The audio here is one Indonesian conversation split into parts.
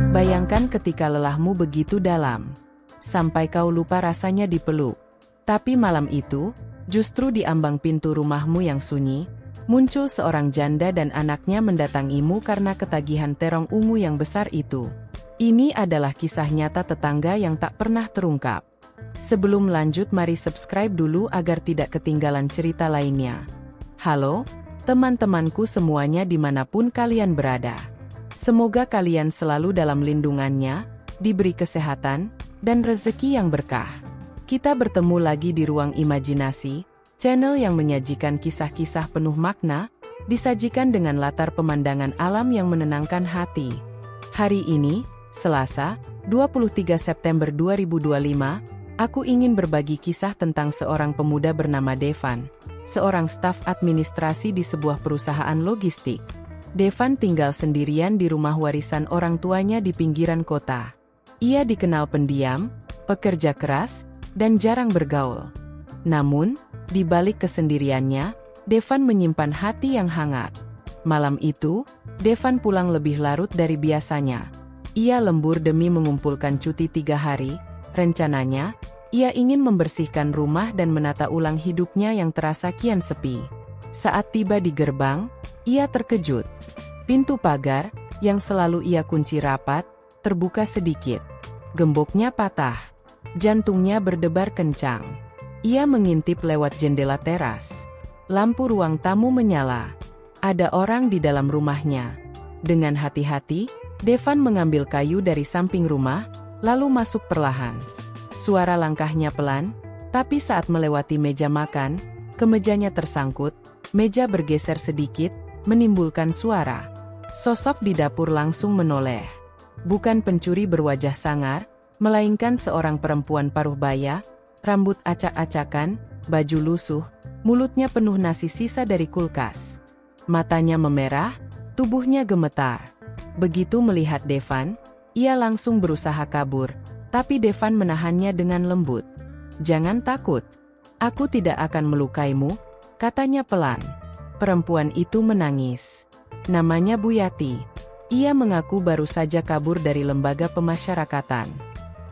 Bayangkan ketika lelahmu begitu dalam, sampai kau lupa rasanya dipeluk. Tapi malam itu, justru di ambang pintu rumahmu yang sunyi, muncul seorang janda dan anaknya mendatangimu karena ketagihan terong ungu yang besar itu. Ini adalah kisah nyata tetangga yang tak pernah terungkap. Sebelum lanjut, mari subscribe dulu agar tidak ketinggalan cerita lainnya. Halo, teman-temanku semuanya dimanapun kalian berada. Semoga kalian selalu dalam lindungannya, diberi kesehatan, dan rezeki yang berkah. Kita bertemu lagi di Ruang Imajinasi, channel yang menyajikan kisah-kisah penuh makna, disajikan dengan latar pemandangan alam yang menenangkan hati. Hari ini, Selasa, 23 September 2025, aku ingin berbagi kisah tentang seorang pemuda bernama Devan, seorang staf administrasi di sebuah perusahaan logistik. Devan tinggal sendirian di rumah warisan orang tuanya di pinggiran kota. Ia dikenal pendiam, pekerja keras, dan jarang bergaul. Namun, di balik kesendiriannya, Devan menyimpan hati yang hangat. Malam itu, Devan pulang lebih larut dari biasanya. Ia lembur demi mengumpulkan cuti 3 hari. Rencananya, ia ingin membersihkan rumah dan menata ulang hidupnya yang terasa kian sepi. Saat tiba di gerbang, ia terkejut. Pintu pagar, yang selalu ia kunci rapat, terbuka sedikit. Gemboknya patah. Jantungnya berdebar kencang. Ia mengintip lewat jendela teras. Lampu ruang tamu menyala. Ada orang di dalam rumahnya. Dengan hati-hati, Devan mengambil kayu dari samping rumah, lalu masuk perlahan. Suara langkahnya pelan, tapi saat melewati meja makan, kemejanya tersangkut, meja bergeser sedikit, menimbulkan suara. Sosok di dapur langsung menoleh. Bukan pencuri berwajah sangar, melainkan seorang perempuan paruh baya, rambut acak-acakan, baju lusuh, mulutnya penuh nasi sisa dari kulkas. Matanya memerah, tubuhnya gemetar. Begitu melihat Devan, ia langsung berusaha kabur, tapi Devan menahannya dengan lembut. "Jangan takut. Aku tidak akan melukaimu," katanya pelan. Perempuan itu menangis. Namanya Bu Yati. Ia mengaku baru saja kabur dari lembaga pemasyarakatan.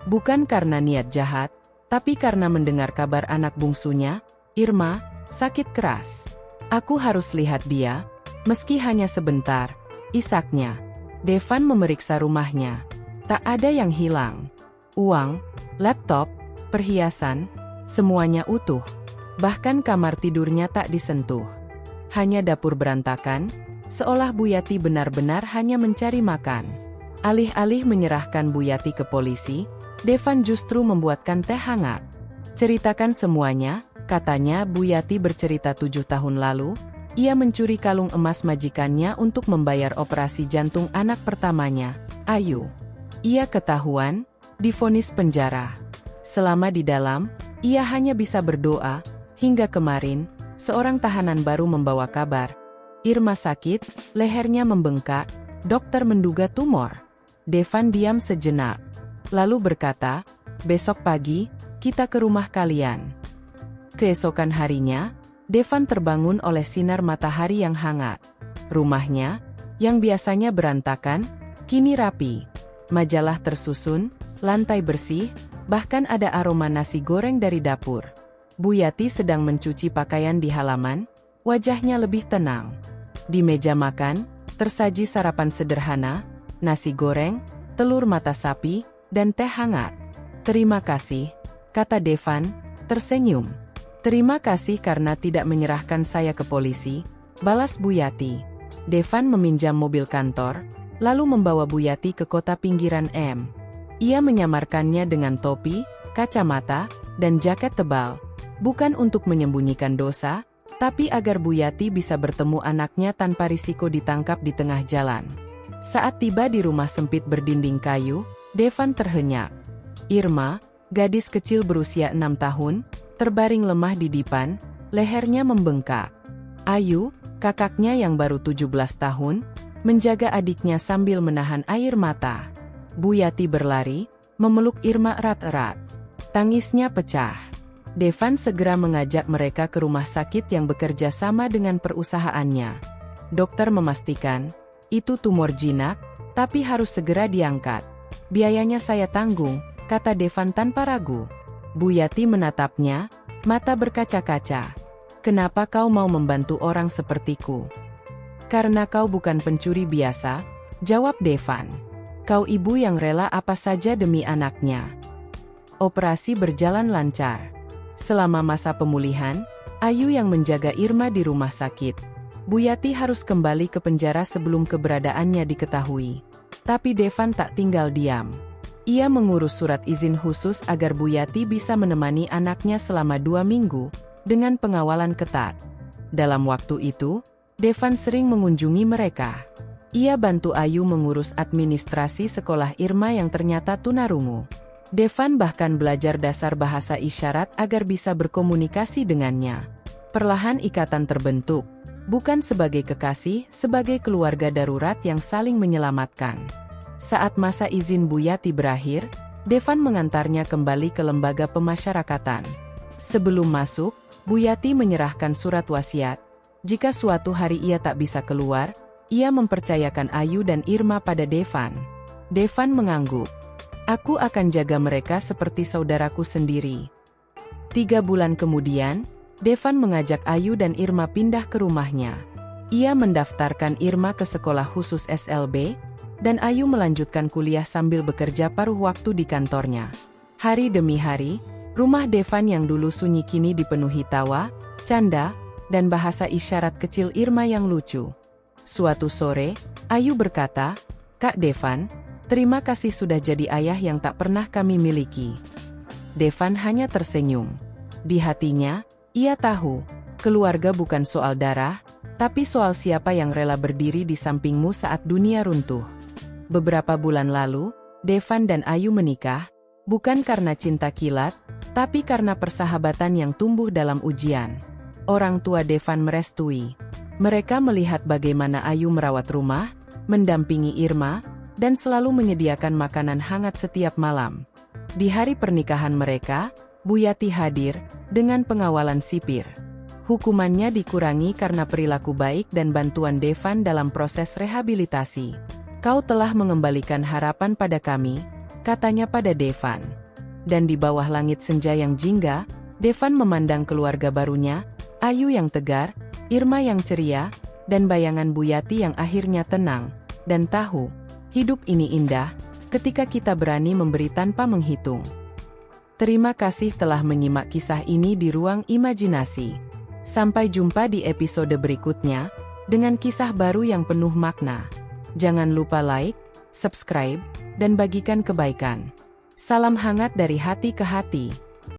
Bukan karena niat jahat, tapi karena mendengar kabar anak bungsunya, Irma, sakit keras. "Aku harus lihat dia, meski hanya sebentar," isaknya. Devan memeriksa rumahnya. Tak ada yang hilang. Uang, laptop, perhiasan, semuanya utuh. Bahkan kamar tidurnya tak disentuh. Hanya dapur berantakan, seolah Bu Yati benar-benar hanya mencari makan. Alih-alih menyerahkan Bu Yati ke polisi, Devan justru membuatkan teh hangat. "Ceritakan semuanya," katanya. Bu Yati bercerita 7 tahun lalu, ia mencuri kalung emas majikannya untuk membayar operasi jantung anak pertamanya, Ayu. Ia ketahuan, divonis penjara. Selama di dalam, ia hanya bisa berdoa. Hingga kemarin, seorang tahanan baru membawa kabar. Irma sakit, lehernya membengkak, dokter menduga tumor. Devan diam sejenak, lalu berkata, "Besok pagi, kita ke rumah kalian." Keesokan harinya, Devan terbangun oleh sinar matahari yang hangat. Rumahnya, yang biasanya berantakan, kini rapi. Majalah tersusun, lantai bersih, bahkan ada aroma nasi goreng dari dapur. Bu Yati sedang mencuci pakaian di halaman, wajahnya lebih tenang. Di meja makan, tersaji sarapan sederhana, nasi goreng, telur mata sapi, dan teh hangat. "Terima kasih," kata Devan, tersenyum. "Terima kasih karena tidak menyerahkan saya ke polisi," balas Bu Yati. Devan meminjam mobil kantor, lalu membawa Bu Yati ke kota pinggiran M. Ia menyamarkannya dengan topi, kacamata, dan jaket tebal. Bukan untuk menyembunyikan dosa, tapi agar Bu Yati bisa bertemu anaknya tanpa risiko ditangkap di tengah jalan. Saat tiba di rumah sempit berdinding kayu, Devan terhenyak. Irma, gadis kecil berusia 6 tahun, terbaring lemah di dipan, lehernya membengkak. Ayu, kakaknya yang baru 17 tahun, menjaga adiknya sambil menahan air mata. Bu Yati berlari, memeluk Irma erat-erat. Tangisnya pecah. Devan segera mengajak mereka ke rumah sakit yang bekerja sama dengan perusahaannya. Dokter memastikan, itu tumor jinak, tapi harus segera diangkat. Biayanya saya tanggung, kata Devan tanpa ragu. Bu Yati menatapnya, mata berkaca-kaca. Kenapa kau mau membantu orang sepertiku? Karena kau bukan pencuri biasa, jawab Devan. Kau ibu yang rela apa saja demi anaknya. Operasi berjalan lancar. Selama masa pemulihan, Ayu yang menjaga Irma di rumah sakit. Bu Yati harus kembali ke penjara sebelum keberadaannya diketahui. Tapi Devan tak tinggal diam. Ia mengurus surat izin khusus agar Bu Yati bisa menemani anaknya selama 2 minggu, dengan pengawalan ketat. Dalam waktu itu, Devan sering mengunjungi mereka. Ia bantu Ayu mengurus administrasi sekolah Irma yang ternyata tunarungu. Devan bahkan belajar dasar bahasa isyarat agar bisa berkomunikasi dengannya. Perlahan ikatan terbentuk, bukan sebagai kekasih, sebagai keluarga darurat yang saling menyelamatkan. Saat masa izin Bu Yati berakhir, Devan mengantarnya kembali ke lembaga pemasyarakatan. Sebelum masuk, Bu Yati menyerahkan surat wasiat. Jika suatu hari ia tak bisa keluar, ia mempercayakan Ayu dan Irma pada Devan. Devan mengangguk. Aku akan jaga mereka seperti saudaraku sendiri. 3 bulan kemudian, Devan mengajak Ayu dan Irma pindah ke rumahnya. Ia mendaftarkan Irma ke sekolah khusus SLB, dan Ayu melanjutkan kuliah sambil bekerja paruh waktu di kantornya. Hari demi hari, rumah Devan yang dulu sunyi kini dipenuhi tawa, canda, dan bahasa isyarat kecil Irma yang lucu. Suatu sore, Ayu berkata, "Kak Devan, terima kasih sudah jadi ayah yang tak pernah kami miliki." Devan hanya tersenyum. Di hatinya, ia tahu, keluarga bukan soal darah, tapi soal siapa yang rela berdiri di sampingmu saat dunia runtuh. Beberapa bulan lalu, Devan dan Ayu menikah, bukan karena cinta kilat, tapi karena persahabatan yang tumbuh dalam ujian. Orang tua Devan merestui. Mereka melihat bagaimana Ayu merawat rumah, mendampingi Irma, dan selalu menyediakan makanan hangat setiap malam. Di hari pernikahan mereka, Bu Yati hadir, dengan pengawalan sipir. Hukumannya dikurangi karena perilaku baik dan bantuan Devan dalam proses rehabilitasi. "Kau telah mengembalikan harapan pada kami," katanya pada Devan. Dan di bawah langit senja yang jingga, Devan memandang keluarga barunya, Ayu yang tegar, Irma yang ceria, dan bayangan Bu Yati yang akhirnya tenang, dan tahu, hidup ini indah, ketika kita berani memberi tanpa menghitung. Terima kasih telah menyimak kisah ini di ruang imajinasi. Sampai jumpa di episode berikutnya, dengan kisah baru yang penuh makna. Jangan lupa like, subscribe, dan bagikan kebaikan. Salam hangat dari hati ke hati.